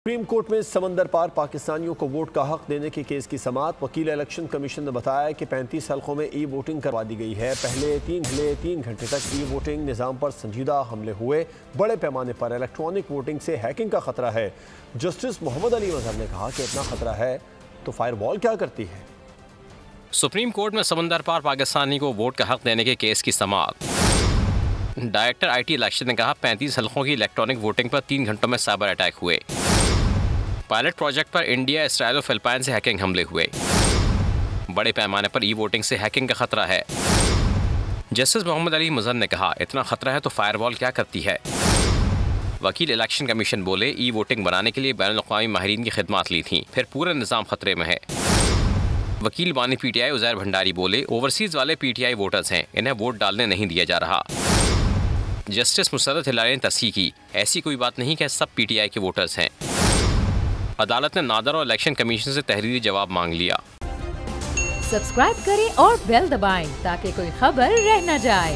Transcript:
Supreme court में समंदर पार पाकिस्तानियों को वोट का हक देने के केस की समाअत। वकील इलेक्शन कमीशन ने बताया कि 35 हलकों में ई वोटिंग करवा दी गई है। पहले 3 घंटे तक ई वोटिंग निज़ाम पर संजीदा हमले हुए। बड़े पैमाने पर इलेक्ट्रॉनिक वोटिंग से हैकिंग का खतरा है। जस्टिस मोहम्मद अली मजहर ने कहा कि इतना खतरा है तो फायरवॉल क्या करती है। सुप्रीम कोर्ट में समंदर पार पाकिस्तानी को वोट का हक देने के केस की समाअत। डायरेक्टर IT इलेक्शन ने कहा 35 हलकों की इलेक्ट्रॉनिक वोटिंग पर 3 घंटों में साइबर अटैक हुए। पायलट प्रोजेक्ट पर इंडिया, इसराइल और फिलिपाइन से हैकिंग हमले हुए। बड़े पैमाने पर ई वोटिंग से हैकिंग का खतरा है। जस्टिस मोहम्मद अली मजहर ने कहा इतना खतरा है तो फायरवॉल क्या करती है। वकील इलेक्शन कमीशन बोले ई वोटिंग बनाने के लिए बैनुल-अक़वामी माहिरीन की खिदमात ली थी, फिर पूरा निज़ाम खतरे में है। वकील बानी PTI उज़ैर भंडारी बोले ओवरसीज़ वाले PTI वोटर्स हैं, इन्हें वोट डालने नहीं दिया जा रहा। जस्टिस मुसर्रत हिलारी ने तस्दीक की ऐसी कोई बात नहीं कि सब PTI के वोटर्स हैं। अदालत ने नादर और इलेक्शन कमीशन से तहरीरी जवाब मांग लिया। सब्सक्राइब करें और बेल दबाएं ताकि कोई खबर रह न जाए।